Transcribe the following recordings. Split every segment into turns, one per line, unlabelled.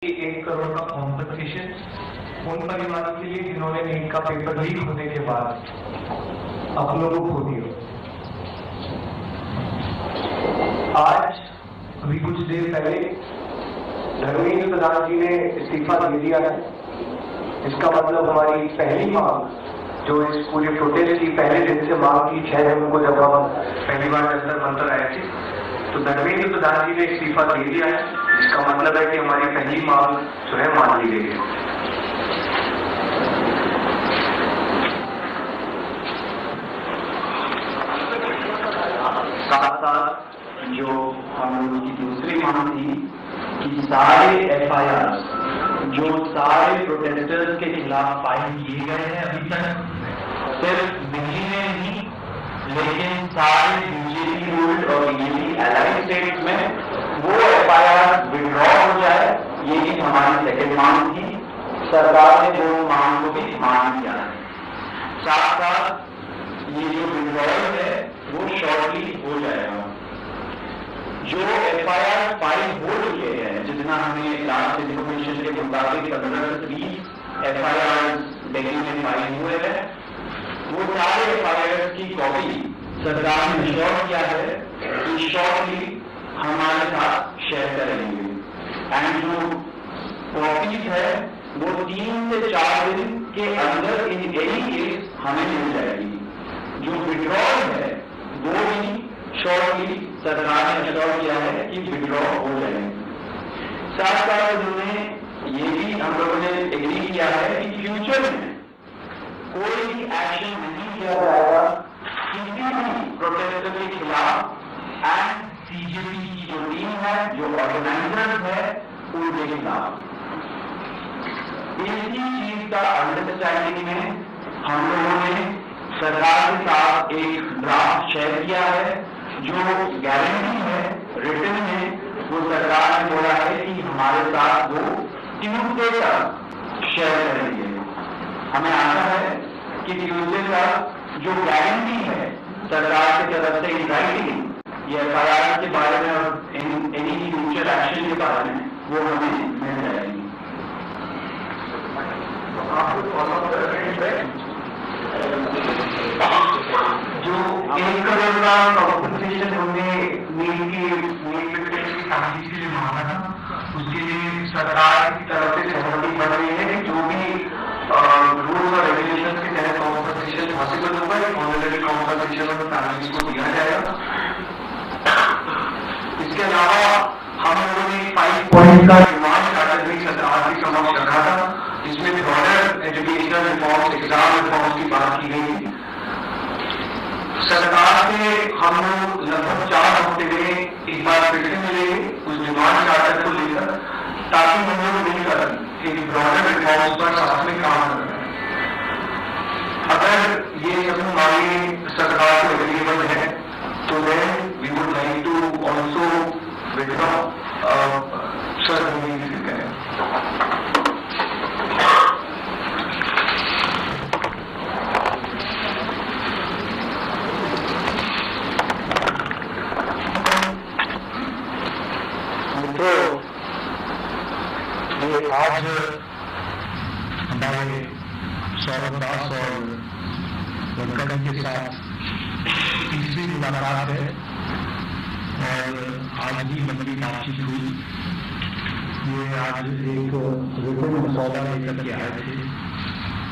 1 करोड़ का कॉम्पनसेशन उन परिवारों के लिए जिन्होंने नीट का पेपर लीक होने के बाद अपनों को खो दिया। आज अभी कुछ देर पहले धर्मेंद्र प्रधान जी ने इस्तीफा दे दिया है। इसका मतलब हमारी पहली मांग जो इस पूरे प्रोटेस्ट की पहले दिन से मांग की 6 जून को जब हम पहली बार जंतर मंतर आए थे, तो धर्मेंद्र प्रधान जी ने इस्तीफा दे दिया है। इसका मतलब है कि हमारी पहली मांग जो है मान ली गई है।
साथ साथ जो हम लोगों की दूसरी मांग थी कि सारे एफआईआर जो सारे प्रोटेस्टर्स के खिलाफ फाइल किए गए हैं अभी तक, सिर्फ दिल्ली में नहीं लेकिन सारे बीजेपी रूल्ड और बीजेपी अलाइड स्टेट्स में वो एफआईआर विड्रॉ हो जाए, ये हमारी सेकेंड मांग थी। सरकार ने दोनों मांग को भी मान लिया है। साथ साथ ये जो विड्रॉल है वो शॉर्टली हो जाएगा। जो एफआईआर फाइल हो चुके हैं, जितना हमें लास्ट इन्फॉर्मेशन के मुताबिक 15 से 20 एफआईआर दिल्ली में फाइल हुए हैं, वो सारे एफआईआर की कॉपी सरकार ने श्योर किया है कि शॉर्टली हमारे साथ शेयर करेंगे। एंड जो कॉपीज है वो 3 से 4 दिन के अंदर इन एनी केस हमें मिल जाएगी। जो विड्रॉल है वो भी शॉर्टली सरकार ने श्योर किया है कि विड्रॉ हो जाएगी। साथ साथ उन्होंने ये भी हम लोगों ने एग्री किया है कि फ्यूचर में कोई भी एक्शन नहीं किया जाएगा किसी भी प्रोटेस्टर के खिलाफ। एंड सीजेपी की जो टीम है, जो ऑर्गेनाइजर्स है, उनके खिलाफ। इसी चीज का अंडरस्टैंडिंग में हम लोगों ने सरकार के साथ एक ड्राफ्ट शेयर किया है। जो गारंटी है रिटर्न में, वो सरकार ने बोला है कि हमारे साथ वो ट्यूसडे तक शेयर करेंगे। हमें आशा है कि ट्यूसडे तक जो गारंटी है सरकार की तरफ से इन राइटिंग ये एफआईआर के बारे में और एनी फ्यूचर एक्शन के बारे में वो हमें मिल जाएगी।
जो 1 करोड़ का कॉम्पनसेशन हमने नीट की शादी के लिए मांगा था, उसके लिए सरकार की तरफ से सहमति बन रही है कि जो भी रूल्स और रेगुलेशन के तहत कॉम्पनसेशन पॉसिबल होगा, ऑनरेडी कॉम्पनसेशन फैमिलीज को दिया जाएगा। इसके अलावा हम लोगों ने 5 पॉइंट का डिमांड चार्टर भी सरकार के समक्ष रखा था, जिसमें broader educational reforms, exam reforms की बात की गई थी। सरकार से हम लोग लगभग 4 हफ्ते में एक बार फिर से मिलेंगे उस डिमांड चार्टर को लेकर, ताकि हम लोग मिलकर एक ब्रॉडर रिफॉर्म्स पर साथ में काम करें। अगर ये सब मांगे सरकार को एग्रीएबल है तो then we would like to also withdraw sir करें। आज हमारे सौरभ दास और गडकरी के साथ तीसरी मुलाकात है और आज भी लंबी बातचीत हुई। ये आज एक रिपोर्ट मसौदा लेकर के आए थे,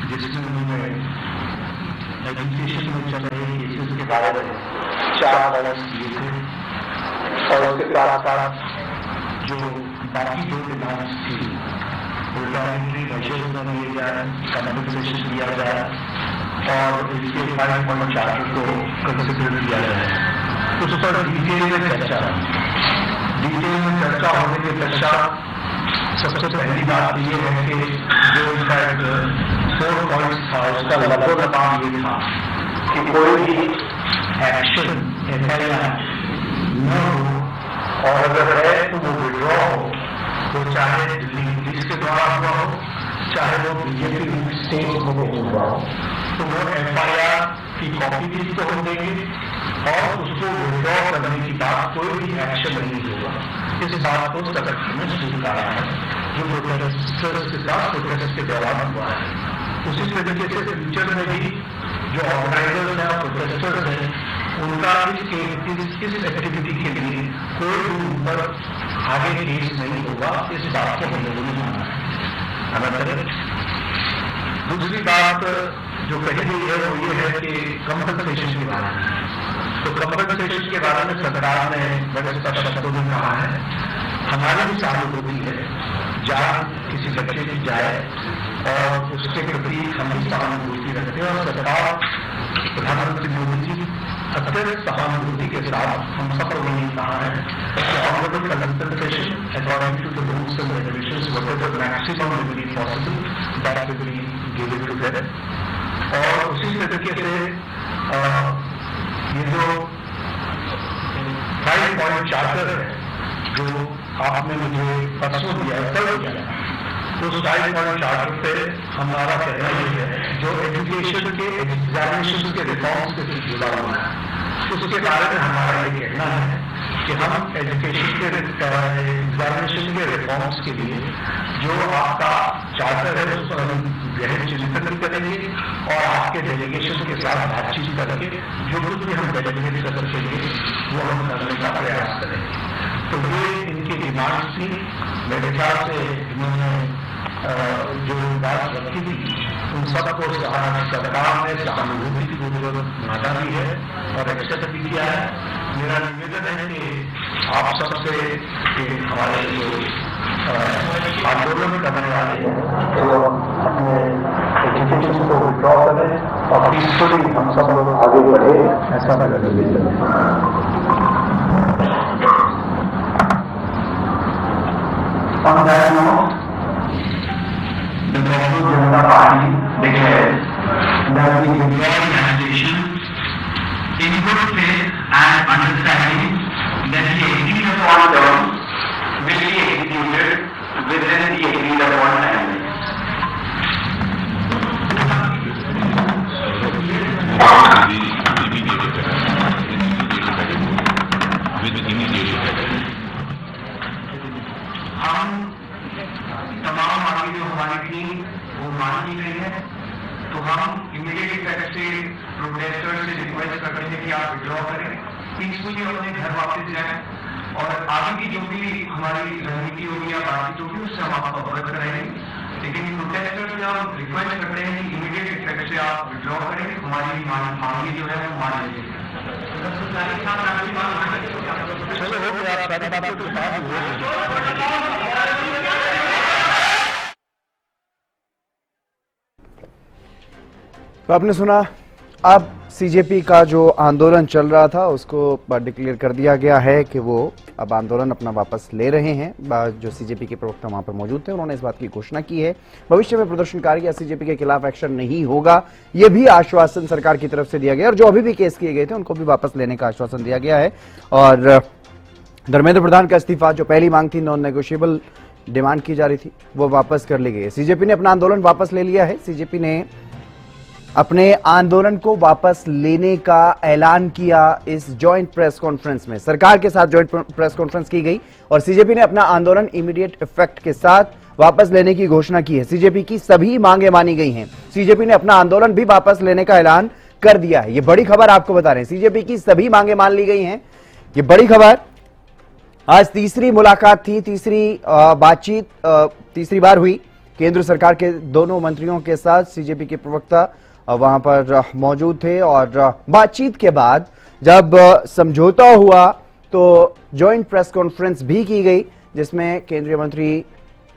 जिसमें उन्होंने एजुकेशन में चल रहे केसेस के बारे में 4 पॉइंट्स दिए थे और उसके साथ साथ जो बाकी 2 डिमांड्स थी, रिटायरमेंट मेजर्स में लिए जाए, कंपनसेशन दिया जाए और इसके 5 पॉइंट चार्टर को कंसिडर किया जाए। उस पर डिटेल में चर्चा होने के पश्चात सबसे पहली बात ये है कि जो इनफैक्ट 4 पॉइंट्स था, उसका लगभग काम ये था कि कोई भी एक्शन एफआईआर न हो और अगर है तो वो विड्रॉ हो, तो चाहे दिल्ली पुलिस के द्वारा हुआ हो, चाहे वो बीजेपी स्टेट में हुआ हो, तो वो एफआईआर की कॉपी भी तो हम देंगे और उसको विड्रॉ करने की बात कोई भी एक्शन नहीं होगा। इस बात को संगठन ने स्वीकारा है। जो प्रोटेस्टर्स के साथ प्रोटेस्ट के दौरान हुआ है, उसी तरीके से फ्यूचर में भी जो ऑर्गेनाइजर्स हैं और प्रोटेस्टर्स हैं, उनका इस एक्टिविटी के लिए कोई भी ऊपर आगे केस नहीं होगा, इस बात को हम लोगों ने माना है। दूसरी बात जो कही गई है वो ये है कि कंपनसेशन के बारे में, तो कंपनसेशन के बारे में सरकार ने बड़े स्पष्ट शब्दों में कहा है, हमारी भी सहानुभूति है, जान किसी बच्चे की जाए और उसके प्रति हम भी सहानुभूति रखते हैं, और सरकार प्रधानमंत्री मोदी जी अत्यंत सहानुभूति के साथ हम सब लोगों ने कहा है कि honourable compensation according to the rules and regulations whatever maximum will be possible that will be given to them. और उसी तरीके से ये जो 5 पॉइंट चार्टर है जो आपने मुझे परसों दिया है, कल दिया है, तो 5 पॉइंट चार्टर पे हमारा कहना ये है जो एजुकेशन के एग्जामिनेशन के रिफॉर्म्स के साथ जुड़ा हुआ है, उसके बारे में हमारा ये कहना है कि हम एजुकेशन के एग्जामिनेशन के रिफॉर्म्स के लिए जो आपका चार्टर है उस पर हम गहन चिंतन करेंगे और आपके डेलीगेशन के साथ बातचीत करके जो कुछ भी हम डेलीगेट कर सकेंगे वो हम करने का प्रयास करेंगे। तो ये इनकी डिमांड थी, मेरे ख्याल से इन्होंने जो बात रखी थी उन सबको सरकार ने सहानुभूति पूर्वक माना भी है और एक्सेप्ट भी किया है। मेरा निवेदन है कि आप सबसे हमारे जो आंदोलन करने वाले हैं तो अपने एजुकेशन को विड्रॉ करें और पीसफुली हम सब लोग आगे बढ़े, ऐसा मेरा निवेदन है। On that note, the Bharatiya Janata Party declares that we withdraw the application in good faith and understanding that the agreed upon terms will be executed within the agreed upon timeline. हम तमाम आगे जो हमारी थी वो मान ली गई है, तो हम इमीडिएट इफेक्ट से प्रोटेस्टर्स से रिक्वेस्ट करते हैं कि आप विड्रॉ करें, पीसफुली अपने घर वापस जाएं और आगे की जो भी हमारी रणनीति होगी या बातचीत होगी उससे हम आपको अवगत कराएंगे। लेकिन प्रोटेस्टर्स से हम रिक्वेस्ट करते हैं कि इमीडिएट इफेक्ट से आप विड्रॉ करें, हमारी मांगे जो है वो मान लीजिए। चलो हो गया, आप सारी बातों के साथ
तो आपने सुना, अब सीजेपी का जो आंदोलन चल रहा था उसको डिक्लेयर कर दिया गया है कि वो अब आंदोलन अपना वापस ले रहे हैं। जो सीजेपी के प्रवक्ता वहां पर मौजूद थे उन्होंने इस बात की घोषणा की है, भविष्य में प्रदर्शनकारी या सीजेपी के खिलाफ एक्शन नहीं होगा, ये भी आश्वासन सरकार की तरफ से दिया गया। और जो अभी भी केस किए गए थे उनको भी वापस लेने का आश्वासन दिया गया है। और धर्मेंद्र प्रधान का इस्तीफा, जो पहली मांग थी, नॉन नेगोशिएबल डिमांड की जा रही थी, वो वापस कर ली गई है। सीजेपी ने अपना आंदोलन वापस ले लिया है। सीजेपी ने अपने आंदोलन को वापस लेने का ऐलान किया इस जॉइंट प्रेस कॉन्फ्रेंस में। सरकार के साथ जॉइंट प्रेस कॉन्फ्रेंस की गई और सीजेपी ने अपना आंदोलन इमीडिएट इफेक्ट के साथ वापस लेने की घोषणा की है। सीजेपी की सभी मांगे मानी गई हैं। सीजेपी ने अपना आंदोलन भी वापस लेने का ऐलान कर दिया है। ये बड़ी खबर आपको बता रहे हैं, सीजेपी की सभी मांगे मान ली गई हैं। ये बड़ी खबर। आज तीसरी मुलाकात थी, तीसरी बातचीत तीसरी बार हुई केंद्र सरकार के दोनों मंत्रियों के साथ। सीजेपी के प्रवक्ता वहां पर मौजूद थे और बातचीत के बाद जब समझौता हुआ तो जॉइंट प्रेस कॉन्फ्रेंस भी की गई, जिसमें केंद्रीय मंत्री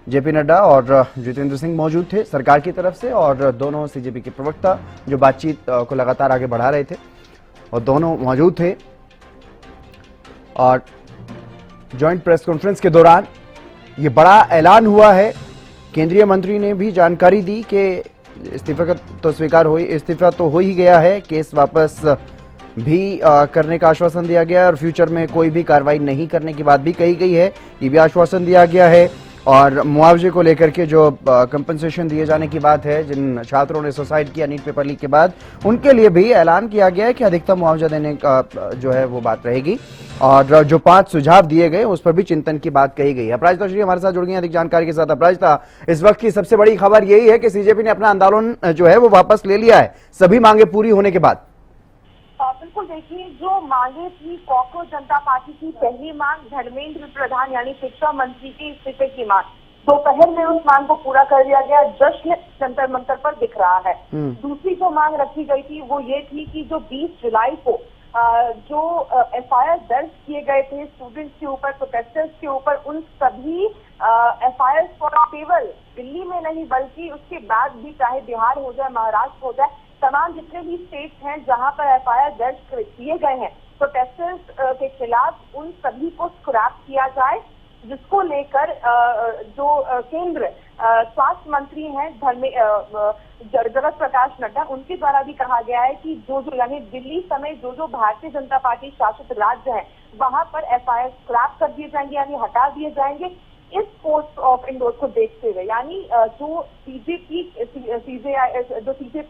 जेपी नड्डा और जितेंद्र सिंह मौजूद थे सरकार की तरफ से, और दोनों सीजेपी के प्रवक्ता जो बातचीत को लगातार आगे बढ़ा रहे थे और दोनों मौजूद थे। और जॉइंट प्रेस कॉन्फ्रेंस के दौरान ये बड़ा ऐलान हुआ है। केंद्रीय मंत्री ने भी जानकारी दी कि इस्तीफा तो हो ही गया है, केस वापस भी करने का आश्वासन दिया गया है और फ्यूचर में कोई भी कार्रवाई नहीं करने की बात भी कही गई है, ये भी आश्वासन दिया गया है। और मुआवजे को लेकर के जो कंपनसेशन दिए जाने की बात है, जिन छात्रों ने सुसाइड किया नीट पेपर लीक के बाद, उनके लिए भी ऐलान किया गया है कि अधिकतम मुआवजा देने का जो है वो बात रहेगी। और जो 5 सुझाव दिए गए उस पर भी चिंतन की बात कही गई है। अपराजिता श्री हमारे साथ जुड़ गई हैं अधिक जानकारी के साथ। अपराजिता, इस वक्त की सबसे बड़ी खबर यही है कि सीजेपी ने अपना आंदोलन जो है वो वापस ले लिया है, सभी मांगे पूरी होने के बाद।
बिल्कुल, देखिए, जो मांगे थी कॉकरोच जनता पार्टी की पहली मांग धर्मेंद्र प्रधान यानी शिक्षा मंत्री के इस्तीफे की मांग, दोपहर में उस मांग को पूरा कर दिया गया। जश्न जंतर मंतर पर दिख रहा है। दूसरी जो मांग रखी गई थी वो ये थी कि जो 20 जुलाई को जो एफआईआर दर्ज किए गए थे स्टूडेंट्स के ऊपर, प्रोटेस्टर्स के ऊपर, उन सभी एफआईआर को केवल दिल्ली में नहीं बल्कि उसके बाद भी, चाहे बिहार हो जाए, महाराष्ट्र हो जाए, तमाम जितने भी स्टेट्स हैं जहां पर एफआईआर दर्ज किए गए हैं प्रोटेस्टर्स के खिलाफ, उन सभी को स्क्रैप किया जाए, जिसको लेकर जो केंद्र स्वास्थ्य मंत्री हैं जगत प्रकाश नड्डा, उनके द्वारा भी कहा गया है कि जो यानी दिल्ली समेत जो भारतीय जनता पार्टी शासित राज्य है वहां पर एफआईआर स्क्रैप कर दिए जाएंगे, यानी हटा दिए जाएंगे। इस पोस्ट ऑफ इंडोर्स को देखते हुए, यानी जो सीजेपी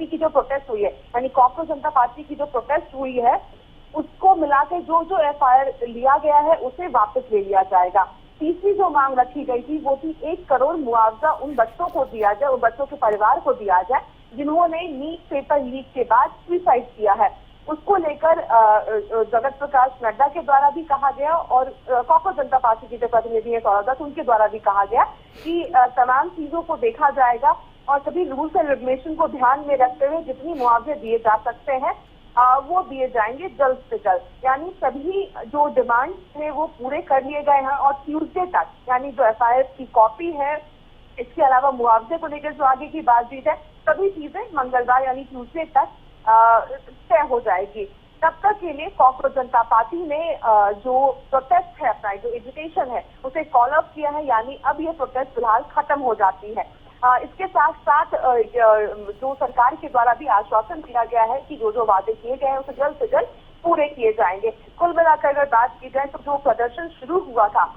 की जो प्रोटेस्ट हुई है, यानी कॉकरोच जनता पार्टी की जो प्रोटेस्ट हुई है, उसको मिलाकर जो एफआईआर लिया गया है उसे वापस ले लिया जाएगा। तीसरी जो मांग रखी गई थी वो थी 1 करोड़ मुआवजा उन बच्चों को दिया जाए, उन बच्चों के परिवार को दिया जाए जिन्होंने नीट पेपर लीक के बाद सुसाइड किया है। उसको लेकर जगत प्रकाश नड्डा के द्वारा भी कहा गया और कॉकरोच जनता पार्टी के जो प्रतिनिधि है सौरभ, उनके द्वारा भी कहा गया कि तमाम चीजों को देखा जाएगा और सभी रूल्स एंड रेगुलेशन को ध्यान में रखते हुए जितनी मुआवजे दिए जा सकते हैं वो दिए जाएंगे जल्द से जल्द। यानी सभी जो डिमांड थे वो पूरे कर लिए गए हैं और ट्यूसडे तक, यानी जो एफआईआर की कॉपी है, इसके अलावा मुआवजे को लेकर जो आगे की बातचीत है, सभी चीजें मंगलवार यानी ट्यूसडे तक तय हो जाएगी। तब तक के लिए कॉकरोच जनता पार्टी ने जो प्रोटेस्ट है अपना, जो एजुकेशन है, उसे कॉल ऑफ किया है, यानी अब ये प्रोटेस्ट फिलहाल खत्म हो जाती है। इसके साथ साथ जो सरकार के द्वारा भी आश्वासन दिया गया है कि जो वादे किए गए हैं उसे जल्द से जल्द पूरे किए जाएंगे। कुल मिलाकर अगर बात की जाए तो जो प्रदर्शन शुरू हुआ था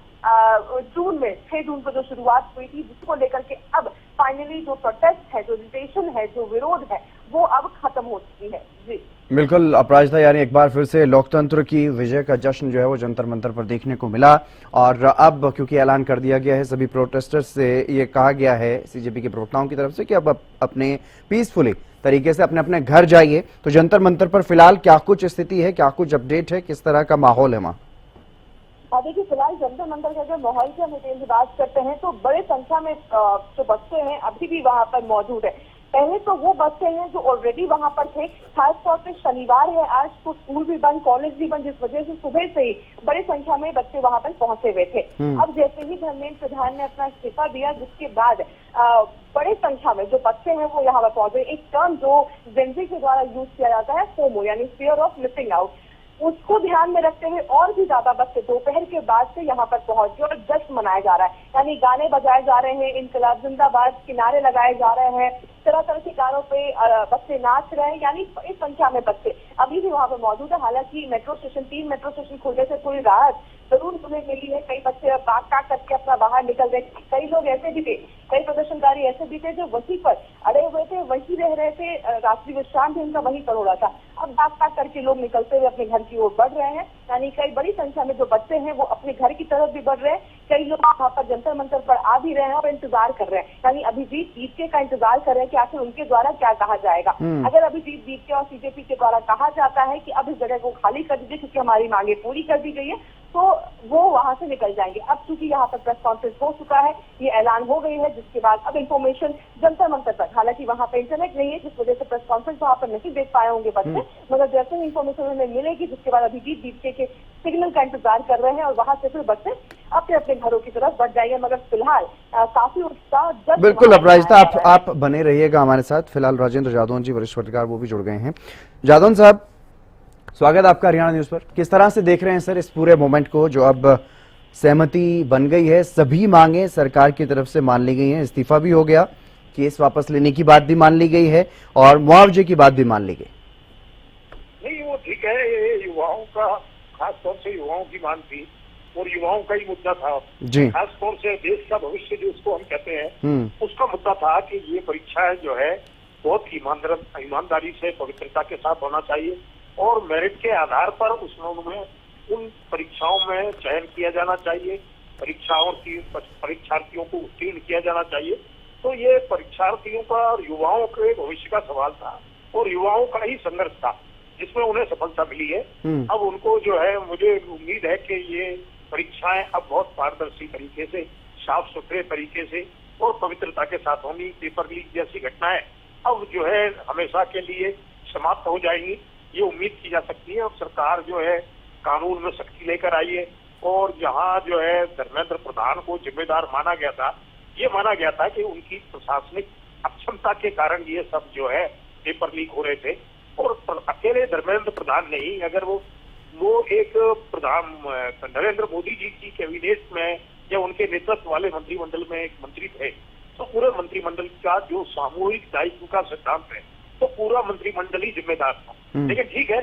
जून में, 6 जून को जो शुरुआत हुई थी, जिसको लेकर के अब फाइनली जो प्रोटेस्ट है, जो एजिटेशन है, जो विरोध है, वो अब खत्म हो चुकी है। जी
बिल्कुल अपराजिता, यानी एक बार फिर से लोकतंत्र की विजय का जश्न जो है वो जंतर मंतर पर देखने को मिला। और अब क्योंकि ऐलान कर दिया गया है, सभी प्रोटेस्टर्स से ये कहा गया है सीजेपी के प्रवक्ताओं की तरफ से कि अब अपने पीसफुली तरीके से अपने अपने घर जाइए। तो जंतर मंतर पर फिलहाल क्या कुछ स्थिति है, क्या कुछ अपडेट है, किस तरह का माहौल है वहाँ?
देखिए, फिलहाल जंतर मंतर के अगर माहौल की हम डिटेल से बात करते हैं तो बड़े संख्या में जो बच्चे हैं अभी भी वहाँ पर मौजूद है। पहले तो वो बच्चे हैं जो ऑलरेडी वहाँ पर थे, खासतौर पे शनिवार है आज, तो स्कूल भी बंद, कॉलेज भी बंद, जिस वजह से सुबह से ही बड़ी संख्या में बच्चे वहाँ पर पहुंचे हुए थे। अब जैसे ही धर्मेंद्र प्रधान ने अपना इस्तीफा दिया, जिसके बाद बड़ी संख्या में जो बच्चे हैं वो यहाँ पर पहुंचे। एक टर्म जो जेनजी के द्वारा यूज किया जाता है, फोमो, यानी फियर ऑफ मिसिंग आउट, उसको ध्यान में रखते हुए और भी ज्यादा बच्चे दोपहर के बाद से यहाँ पर पहुंच गए और जश्न मनाया जा रहा है। यानी गाने बजाए जा रहे हैं, इनकलाब जिंदाबाद के नारे लगाए जा रहे हैं, तरह तरह के गानों पे बच्चे नाच रहे हैं। यानी बड़ी संख्या में बच्चे अभी भी वहाँ पर मौजूद है। हालांकि मेट्रो स्टेशन, 3 मेट्रो स्टेशन खुलने से पूरी राहत जरूर तुम्हें मिली है। कई बच्चे भाग करके अपना बाहर निकल रहे थे, कई लोग ऐसे भी थे, कई प्रदर्शनकारी ऐसे भी थे जो वहीं पर अड़े हुए थे, वहीं रह रहे थे, रात्रि विश्राम भी उनका वहीं पर हो रहा था। अब भाग करके लोग निकलते हुए अपने घर की ओर बढ़ रहे हैं। यानी कई बड़ी संख्या में जो बच्चे हैं वो अपने घर की तरफ भी बढ़ रहे हैं। कई लोग वहाँ पर जंतर मंतर पर आ भी रहे हैं और इंतजार कर रहे हैं, यानी अभिजीत दीपके का इंतजार कर रहे हैं कि आखिर उनके द्वारा क्या कहा जाएगा। अगर अभिजीत दीपके और सीजेपी के द्वारा कहा जाता है कि अब इस जगह को खाली कर दीजिए क्योंकि हमारी मांगे पूरी कर दी गई है, तो वो वहां से निकल जाएंगे। अब चूंकि यहाँ पर प्रेस कॉन्फ्रेंस हो चुका है, ये ऐलान हो गई है, जिसके बाद अब इंफॉर्मेशन जंतर मंतर पर, हालांकि वहाँ पर इंटरनेट नहीं है जिस वजह से प्रेस कॉन्फ्रेंस वहाँ पर नहीं देख पाए होंगे बच्चे, मगर जैसे ही इंफॉर्मेशन उन्हें मिलेगी जिसके बाद अभिजीत दीपके के सिग्नल का इंतजार कर रहे हैं और वहां से फिर बच्चे अपने अपने घरों की तरफ बढ़ जाएंगे। मगर फिलहाल काफी उत्साह।
बिल्कुल अपराजिता, आप बने रहिएगा हमारे साथ। फिलहाल राजेंद्र जादौन जी, वरिष्ठ पत्रकार, वो भी जुड़ गए हैं। जादौन साहब, स्वागत आपका हरियाणा न्यूज पर। किस तरह से देख रहे हैं सर इस पूरे मोमेंट को, जो अब सहमति बन गई है, सभी मांगे सरकार की तरफ से मान ली गई हैं, इस्तीफा भी हो गया, केस वापस लेने की बात भी मान ली गई है और मुआवजे की बात भी मान ली गई?
नहीं, वो ठीक है, ये युवाओं का, खास तौर से युवाओं की मांग थी और युवाओं का ही मुद्दा था
जी।
खास तौर से देश का भविष्य जो उसको हम कहते हैं उसका मुद्दा था कि ये परीक्षाएं जो है बहुत ईमानदारी से पवित्रता के साथ होना चाहिए और मेरिट के आधार पर उसमें उन परीक्षाओं में चयन किया जाना चाहिए, परीक्षार्थियों को उत्तीर्ण किया जाना चाहिए। तो ये परीक्षार्थियों का और युवाओं के भविष्य का सवाल था और युवाओं का ही संघर्ष था जिसमें उन्हें सफलता मिली है। अब उनको जो है मुझे उम्मीद है कि ये परीक्षाएं अब बहुत पारदर्शी तरीके से, साफ सुथरे तरीके से और पवित्रता के साथ होंगी। पेपर लीक जैसी घटनाएं अब जो है हमेशा के लिए समाप्त हो जाएंगी, ये उम्मीद की जा सकती है। अब सरकार जो है कानून में सख्ती लेकर आई है और जहां जो है धर्मेंद्र प्रधान को जिम्मेदार माना गया था, ये माना गया था कि उनकी प्रशासनिक अक्षमता के कारण ये सब जो है पेपर लीक हो रहे थे और अकेले धर्मेंद्र प्रधान नहीं, अगर वो एक प्रधान नरेंद्र मोदी जी की कैबिनेट में या उनके नेतृत्व वाले मंत्रिमंडल में एक मंत्री थे तो पूरे मंत्रिमंडल का जो सामूहिक दायित्व का सिद्धांत है तो पूरा मंत्रिमंडल ही जिम्मेदार था। लेकिन ठीक है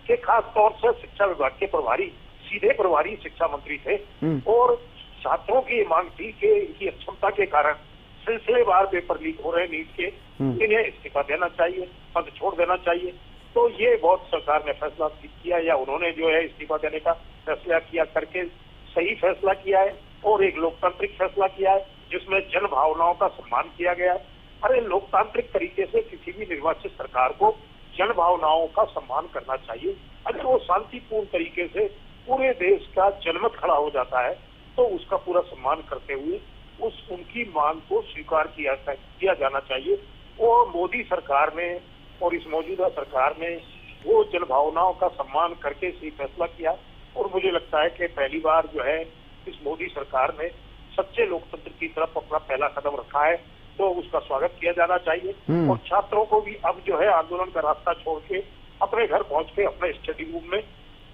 कि खास तौर से शिक्षा विभाग के प्रभारी, सीधे प्रभारी शिक्षा मंत्री थे और छात्रों की मांग थी कि इनकी अक्षमता के कारण सिलसिलेवार पेपर लीक हो रहे नीट के, इन्हें इस्तीफा देना चाहिए, पद छोड़ देना चाहिए। तो ये बहुत सरकार ने फैसला किया या उन्होंने जो है इस्तीफा देने का फैसला किया करके सही फैसला किया है और एक लोकतांत्रिक फैसला किया है जिसमें जन भावनाओं का सम्मान किया गया है। अरे लोकतांत्रिक तरीके से किसी भी निर्वाचित सरकार को जन भावनाओं का सम्मान करना चाहिए। अगर वो शांतिपूर्ण तरीके से पूरे देश का जनमत खड़ा हो जाता है तो उसका पूरा सम्मान करते हुए उनकी मांग को स्वीकार किया जाना चाहिए। और मोदी सरकार ने और इस मौजूदा सरकार ने वो जन भावनाओं का सम्मान करके सही फैसला किया और मुझे लगता है कि पहली बार जो है इस मोदी सरकार ने सच्चे लोकतंत्र की तरफ अपना पहला कदम रखा है तो उसका स्वागत किया जाना चाहिए। और छात्रों को भी अब जो है आंदोलन का रास्ता छोड़ के अपने घर पहुंच के अपने स्टडी रूम में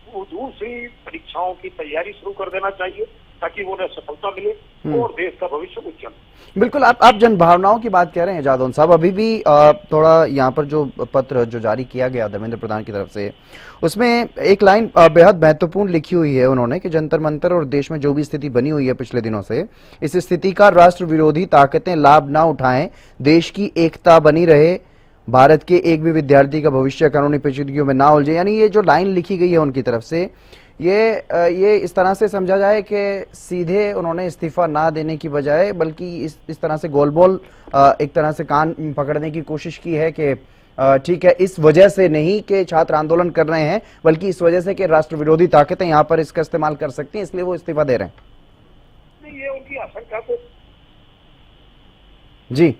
दूसरी परीक्षाओं की तैयारी शुरू कर देना चाहिए ताकि उन्हें सफलता मिले और देश का भविष्य उज्जवल।
बिल्कुल, आप जन भावनाओं की बात कह रहे हैं जादौन साहब, अभी भी थोड़ा यहाँ पर जो पत्र जो जारी किया गया धर्मेंद्र प्रधान की तरफ से, उसमें एक लाइन बेहद महत्वपूर्ण लिखी हुई है उन्होंने कि जंतर मंतर और देश में जो भी स्थिति बनी हुई है पिछले दिनों से, इस स्थिति का राष्ट्र विरोधी ताकतें लाभ ना उठाएं, देश की एकता बनी रहे, भारत के एक भी विद्यार्थी का भविष्य कानूनी पेचीदगियों में ना उलझे। यानी ये जो लाइन लिखी गई है उनकी तरफ से, ये इस तरह से समझा जाए कि सीधे उन्होंने इस्तीफा ना देने की बजाय बल्कि इस तरह से गोलबोल एक तरह से कान पकड़ने की कोशिश की है कि ठीक है, इस वजह से नहीं कि छात्र आंदोलन कर रहे हैं बल्कि इस वजह से कि राष्ट्र विरोधी ताकतें यहाँ पर इसका इस्तेमाल कर सकती हैं, इसलिए वो इस्तीफा दे रहे हैं।
नहीं, ये उनकी आशंका को
जी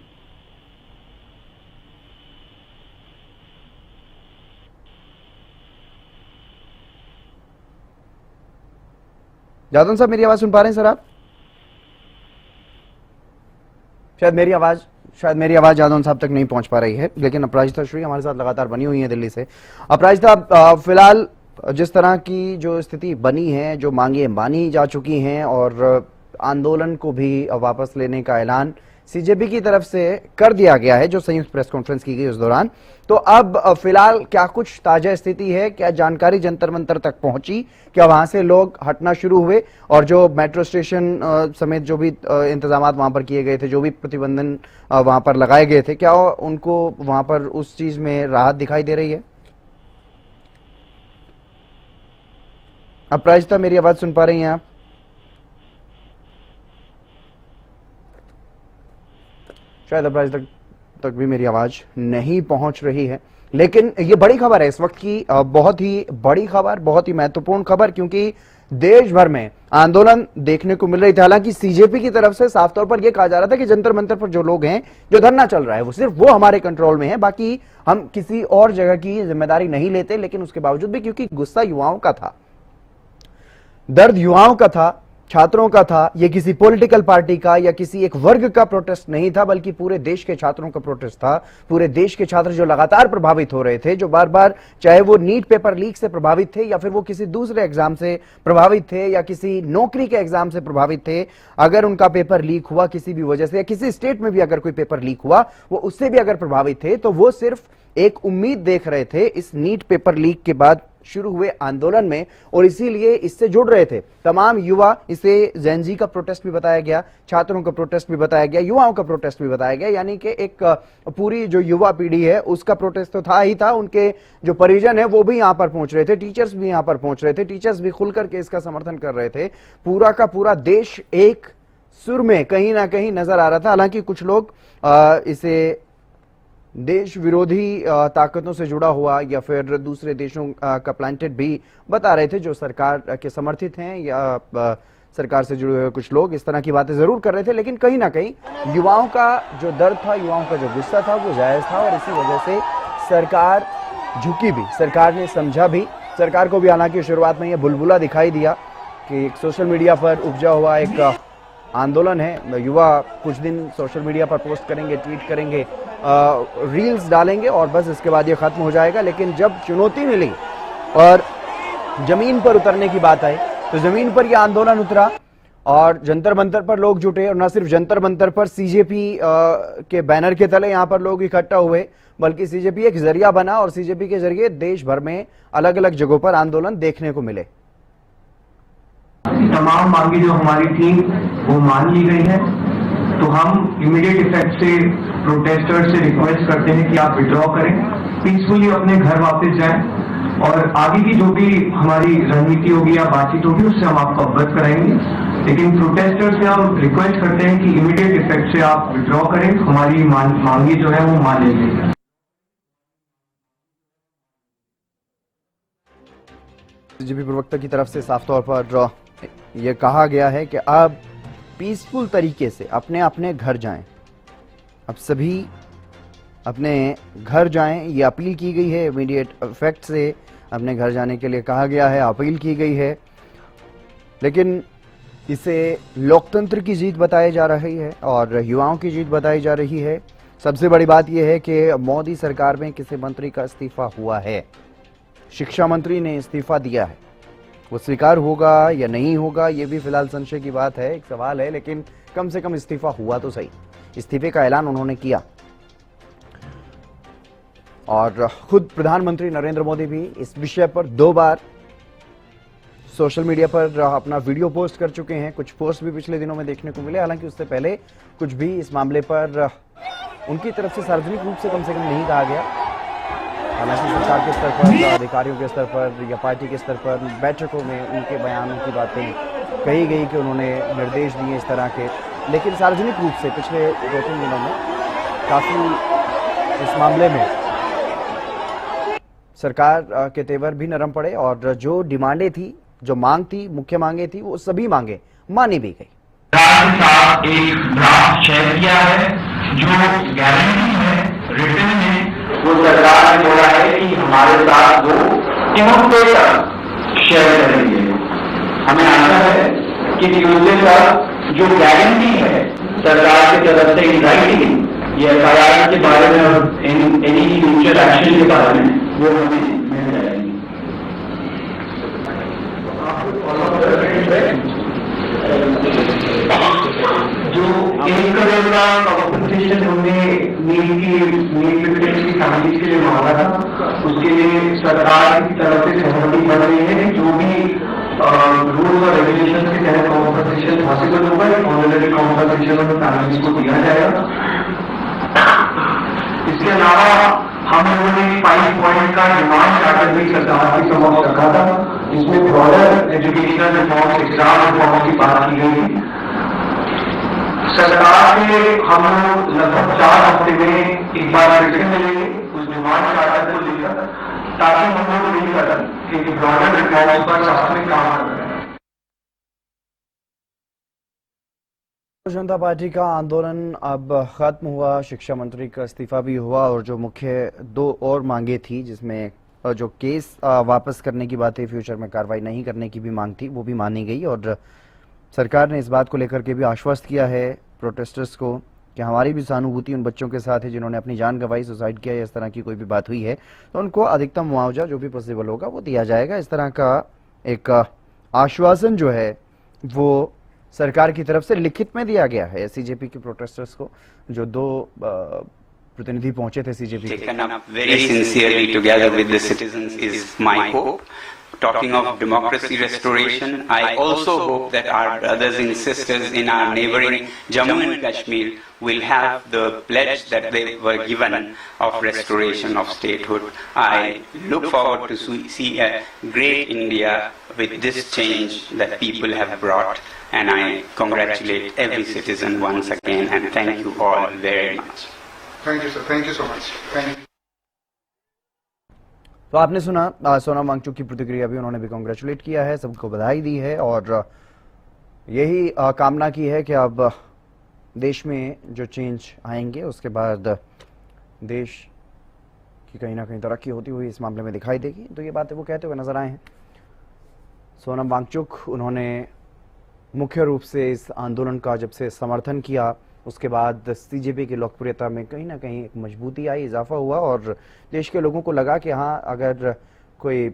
जादौन साहब, मेरी आवाज सुन पा रहे हैं सर आप? शायद मेरी आवाज जादौन साहब तक नहीं पहुंच पा रही है, लेकिन अपराजिता श्री हमारे साथ लगातार बनी हुई है दिल्ली से। अपराजिता, फिलहाल जिस तरह की जो स्थिति बनी है, जो मांगे मानी जा चुकी हैं और आंदोलन को भी वापस लेने का ऐलान सीजेपी की तरफ से कर दिया गया है, जो संयुक्त प्रेस कॉन्फ्रेंस की गई उस दौरान, तो अब फिलहाल क्या कुछ ताजा स्थिति है? क्या जानकारी जंतर मंतर तक पहुंची? क्या वहां से लोग हटना शुरू हुए और जो मेट्रो स्टेशन समेत जो भी इंतजाम वहां पर किए गए थे, जो भी प्रतिबंधन वहां पर लगाए गए थे, क्या उनको वहां पर उस चीज में राहत दिखाई दे रही है? अपराजिता, मेरी आवाज सुन पा रही हैं आप? शायद अपराजिता तक भी मेरी आवाज नहीं पहुंच रही है, लेकिन ये बड़ी खबर है इस वक्त की, बहुत ही बड़ी खबर, बहुत ही महत्वपूर्ण खबर, क्योंकि देश भर में आंदोलन देखने को मिल रही थी। हालांकि सीजेपी की तरफ से साफ तौर पर यह कहा जा रहा था कि जंतर मंतर पर जो लोग हैं, जो धरना चल रहा है, वो सिर्फ वो हमारे कंट्रोल में है, बाकी हम किसी और जगह की जिम्मेदारी नहीं लेते। लेकिन उसके बावजूद भी क्योंकि गुस्सा युवाओं का था, दर्द युवाओं का था, छात्रों का था, ये किसी पॉलिटिकल पार्टी का या किसी एक वर्ग का प्रोटेस्ट नहीं था, बल्कि पूरे देश के छात्रों का प्रोटेस्ट था। पूरे देश के छात्र जो लगातार प्रभावित हो रहे थे, जो बार बार, चाहे वो नीट पेपर लीक से प्रभावित थे या फिर वो किसी दूसरे एग्जाम से प्रभावित थे या किसी नौकरी के एग्जाम से प्रभावित थे, अगर उनका पेपर लीक हुआ किसी भी वजह से या किसी स्टेट में भी अगर कोई पेपर लीक हुआ, वो उससे भी अगर प्रभावित थे, तो वो सिर्फ एक उम्मीद देख रहे थे इस नीट पेपर लीक के बाद शुरू हुए आंदोलन में और इसीलिए इससे जुड़ रहे थे तमाम युवा। इसे जेन जी का प्रोटेस्ट भी बताया गया, छात्रों का प्रोटेस्ट भी बताया गया, युवाओं का प्रोटेस्ट भी बताया गया, यानी कि एक पूरी जो युवा पीढ़ी है उसका प्रोटेस्ट तो था ही था। उनके जो परिजन है वो भी यहां पर पहुंच रहे थे, टीचर्स भी यहां पर पहुंच रहे थे, टीचर्स भी खुलकर के इसका समर्थन कर रहे थे। पूरा का पूरा देश एक सुर में कहीं ना कहीं नजर आ रहा था। हालांकि कुछ लोग इसे देश विरोधी ताकतों से जुड़ा हुआ या फिर दूसरे देशों का प्लांटेड भी बता रहे थे, जो सरकार के समर्थित हैं या सरकार से जुड़े हुए कुछ लोग इस तरह की बातें जरूर कर रहे थे। लेकिन कहीं ना कहीं युवाओं का जो दर्द था, युवाओं का जो गुस्सा था वो जायज था और इसी वजह से सरकार झुकी भी, सरकार ने समझा भी। सरकार को भी हालांकि शुरुआत में यह बुलबुला दिखाई दिया कि एक सोशल मीडिया पर उपजा हुआ एक आंदोलन है, युवा कुछ दिन सोशल मीडिया पर पोस्ट करेंगे, ट्वीट करेंगे, रील्स डालेंगे और बस इसके बाद ये खत्म हो जाएगा। लेकिन जब चुनौती मिली और जमीन पर उतरने की बात आई तो जमीन पर यह आंदोलन उतरा और जंतर मंतर पर लोग जुटे। और न सिर्फ जंतर मंतर पर सीजेपी के बैनर के तले यहां पर लोग इकट्ठा हुए, बल्कि सीजेपी एक जरिया बना और सीजेपी के जरिए देश भर में अलग अलग जगहों पर आंदोलन देखने को मिले।
तमाम मांगे जो हमारी थी वो मान ली गई है, तो हम इमीडिएट इफेक्ट से प्रोटेस्टर्स से रिक्वेस्ट करते हैं कि आप विड्रॉ करें, पीसफुली अपने घर वापस जाएं और आगे की जो भी हमारी रणनीति होगी या बातचीत होगी उससे हम आपको अवगत कराएंगे। लेकिन प्रोटेस्टर्स से हम रिक्वेस्ट करते हैं कि इमीडिएट इफेक्ट से आप विड्रॉ करें, हमारी मांगे जो है वो मान लीजिए।
बीजेपी प्रवक्ता की तरफ से साफ तौर पर यह कहा गया है कि अब पीसफुल तरीके से अपने अपने घर जाएं, अब सभी अपने घर जाएं, ये अपील की गई है। इमीडिएट इफेक्ट से अपने घर जाने के लिए कहा गया है, अपील की गई है। लेकिन इसे लोकतंत्र की जीत बताई जा रही है और युवाओं की जीत बताई जा रही है। सबसे बड़ी बात यह है कि मोदी सरकार में किसी मंत्री का इस्तीफा हुआ है, शिक्षा मंत्री ने इस्तीफा दिया है। वो स्वीकार होगा या नहीं होगा ये भी फिलहाल संशय की बात है, एक सवाल है, लेकिन कम से कम इस्तीफा हुआ तो सही। इस्तीफे का ऐलान उन्होंने किया और खुद प्रधानमंत्री नरेंद्र मोदी भी इस विषय पर 2 बार सोशल मीडिया पर अपना वीडियो पोस्ट कर चुके हैं। कुछ पोस्ट भी पिछले दिनों में देखने को मिले, हालांकि उससे पहले कुछ भी इस मामले पर उनकी तरफ से सार्वजनिक रूप से कम नहीं कहा गया। हालांकि सरकार के स्तर पर, अधिकारियों के स्तर पर या पार्टी के स्तर पर बैठकों में उनके बयानों की बातें कही गई कि उन्होंने निर्देश दिए इस तरह के, लेकिन सार्वजनिक रूप से पिछले 2-3 दिनों में काफी इस मामले में सरकार के तेवर भी नरम पड़े और जो डिमांडें थी, जो मांग थी, मुख्य मांगे थी, वो सभी मांगे मानी भी गई।
एक ड्राफ्ट शेयर किया है जो गारंटी है, रिटर्न है, वो सरकार ने बोला है कि हमारे साथ वो ट्यूसडे तक शेयर करेंगे। हमें आशा है कि ट्यूसडे तक जो गारंटी है सरकार की तरफ से इन राइटिंग ये एफआईआर के बारे में और एनी फ्यूचर एक्शन के बारे में वो हमें मिल जाएगी। जो 1 करोड़ का कॉम्पनसेशन हमने नील लिटरेसी फैमिली के लिए मांगा था, उसके लिए सरकार की तरफ से सहमति बन रही है। जो भी रूल्स और रेगुलेशन के तहत कॉम्पनसेशन पॉसिबल होगा, ऑनरेरी कॉम्पनसेशन फैमिली को दिया जाएगा। इसके अलावा हम लोगों ने 5 पॉइंट का डिमांड चार्टर भी सरकार के समक्ष रखा था, जिसमें broader educational reforms, exam reform की बात की गई। सरकार से हम लोग लगभग 4 हफ्ते में एक बार फिर से मिलेंगे उस डिमांड चार्टर को लेकर, ताकि हम लोग मिलकर एक ब्रॉडर रिफॉर्म पर साथ में काम कर रहे हैं।
जनता पार्टी का आंदोलन अब खत्म हुआ, शिक्षा मंत्री का इस्तीफा भी हुआ और जो मुख्य 2 और मांगे थी, जिसमें जो केस वापस करने की बात है, फ्यूचर में कार्रवाई नहीं करने की भी मांग थी, वो भी मानी गई। और सरकार ने इस बात को लेकर के भी आश्वस्त किया है प्रोटेस्टर्स को कि हमारी भी सहानुभूति उन बच्चों के साथ है जिन्होंने अपनी जान गंवाई, सुसाइड किया या इस तरह की कोई भी बात हुई है, तो उनको अधिकतम मुआवजा जो भी पॉसिबल होगा वो दिया जाएगा। इस तरह का एक आश्वासन जो है वो सरकार की तरफ से लिखित में दिया गया है सीजेपी के प्रोटेस्टर्स को, जो 2 प्रतिनिधि पहुंचे थे सीजेपी के।
Taken up very sincerely together with the citizens is my hope. Talking of democracy restoration, I also hope that our brothers and sisters in our neighboring Jammu and Kashmir will have the pledge that they were given of restoration of statehood. I look forward to see a great India with this change that people have brought, and I congratulate every citizen once again and thank you all very much.
Thank you, sir. Thank you so much. Thank you.
तो आपने सुना सोनम वांगचुक की प्रतिक्रिया भी, उन्होंने भी congratulate किया है, सबको बधाई दी है और यही कामना की है कि अब देश में जो चेंज आएंगे उसके बाद देश की कहीं ना कहीं तरक्की होती हुई इस मामले में दिखाई देगी। तो ये बातें वो कहते हुए नजर आए हैं सोनम वांगचुक। उन्होंने मुख्य रूप से इस आंदोलन का जब से समर्थन किया उसके बाद सीजेपी की लोकप्रियता में कहीं ना कहीं एक मजबूती आई, इजाफा हुआ और देश के लोगों को लगा कि हाँ, अगर कोई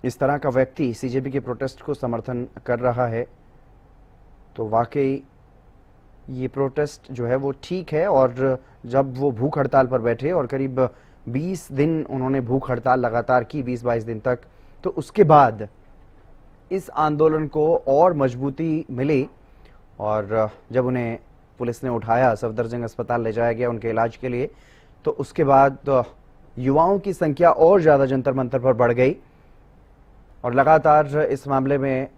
इस तरह का व्यक्ति सीजेपी के प्रोटेस्ट को समर्थन कर रहा है तो वाकई ये प्रोटेस्ट जो है वो ठीक है। और जब वो भूख हड़ताल पर बैठे और करीब 20 दिन उन्होंने भूख हड़ताल लगातार की, 20-22 दिन तक, तो उसके बाद इस आंदोलन को और मजबूती मिली और जब उन्हें पुलिस ने उठाया, सफदरजंग अस्पताल ले जाया गया उनके इलाज के लिए, तो उसके बाद युवाओं की संख्या और ज्यादा जंतर मंतर पर बढ़ गई और लगातार इस मामले में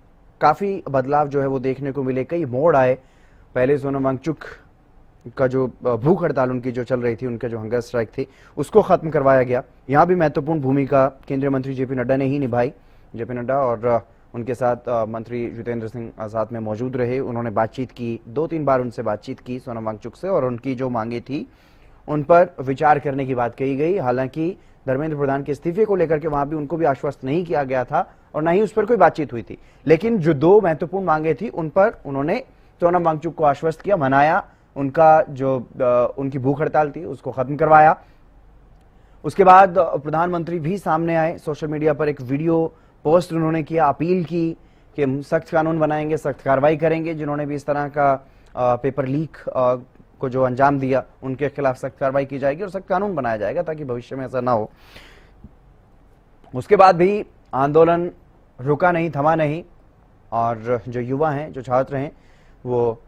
काफी बदलाव जो है वो देखने को मिले, कई मोड़ आए। पहले सोनम वांगचुक का जो भूख हड़ताल उनकी जो चल रही थी, उनका जो हंगर स्ट्राइक थी, उसको खत्म करवाया गया। यहाँ भी महत्वपूर्ण भूमिका केंद्रीय मंत्री जेपी नड्डा ने ही निभाई। जेपी नड्डा और उनके साथ मंत्री जितेंद्र सिंह साथ में मौजूद रहे। उन्होंने बातचीत की, 2-3 बार उनसे बातचीत की सोनम वांगचुक से और उनकी जो मांगे थी उन पर विचार करने की बात कही गई। हालांकि धर्मेंद्र प्रधान के इस्तीफे को लेकर के वहां भी उनको भी आश्वस्त नहीं किया गया था और ना ही उस पर कोई बातचीत हुई थी, लेकिन जो 2 महत्वपूर्ण मांगे थी उन पर उन्होंने सोनम वांगचुक को आश्वस्त किया, मनाया, उनका जो उनकी भूख हड़ताल थी उसको खत्म करवाया। उसके बाद प्रधानमंत्री भी सामने आए, सोशल मीडिया पर एक वीडियो पोस्ट उन्होंने किया, अपील की कि सख्त कानून बनाएंगे, सख्त कार्रवाई करेंगे, जिन्होंने भी इस तरह का पेपर लीक को जो अंजाम दिया उनके खिलाफ सख्त कार्रवाई की जाएगी और सख्त कानून बनाया जाएगा ताकि भविष्य में ऐसा ना हो। उसके बाद भी आंदोलन रुका नहीं, थमा नहीं और जो युवा हैं, जो छात्र हैं, वो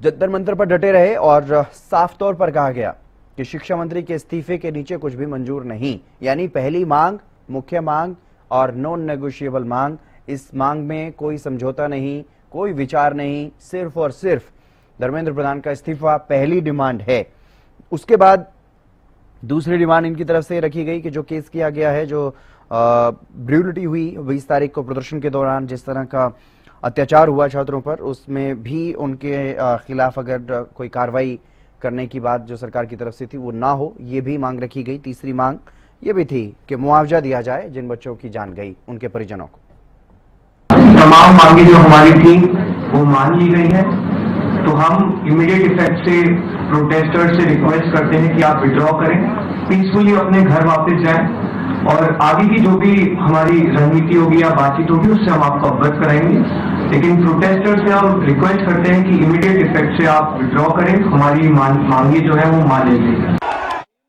जंतर मंतर पर डटे रहे और साफ तौर पर कहा गया कि शिक्षा मंत्री के इस्तीफे के नीचे कुछ भी मंजूर नहीं। यानी पहली मांग, मुख्य मांग और नॉन नेगोशिएबल मांग, इस मांग में कोई समझौता नहीं, कोई विचार नहीं, सिर्फ और सिर्फ धर्मेंद्र प्रधान का इस्तीफा पहली डिमांड है। उसके बाद दूसरी डिमांड इनकी तरफ से रखी गई कि जो केस किया गया है, जो ब्रूटलिटी हुई 20 तारीख को प्रदर्शन के दौरान, जिस तरह का अत्याचार हुआ छात्रों पर, उसमें भी उनके खिलाफ अगर कोई कार्रवाई करने की बात जो सरकार की तरफ से थी वो ना हो, ये भी मांग रखी गई। तीसरी मांग ये भी थी कि मुआवजा दिया जाए जिन बच्चों की जान गई, उनके परिजनों को।
तमाम मांगे जो हमारी थी वो मान ली गई है, तो हम इमीडिएट इफेक्ट से प्रोटेस्टर्स से रिक्वेस्ट करते हैं कि आप विड्रॉ करें, पीसफुली अपने घर वापस जाएं और आगे की जो भी हमारी रणनीति होगी या बातचीत होगी उससे हम आपको अवगत कराएंगे। लेकिन प्रोटेस्टर्स से हम रिक्वेस्ट करते हैं कि इमीडिएट इफेक्ट से आप विड्रॉ करें, हमारी मांगे जो है वो मान ली गई है।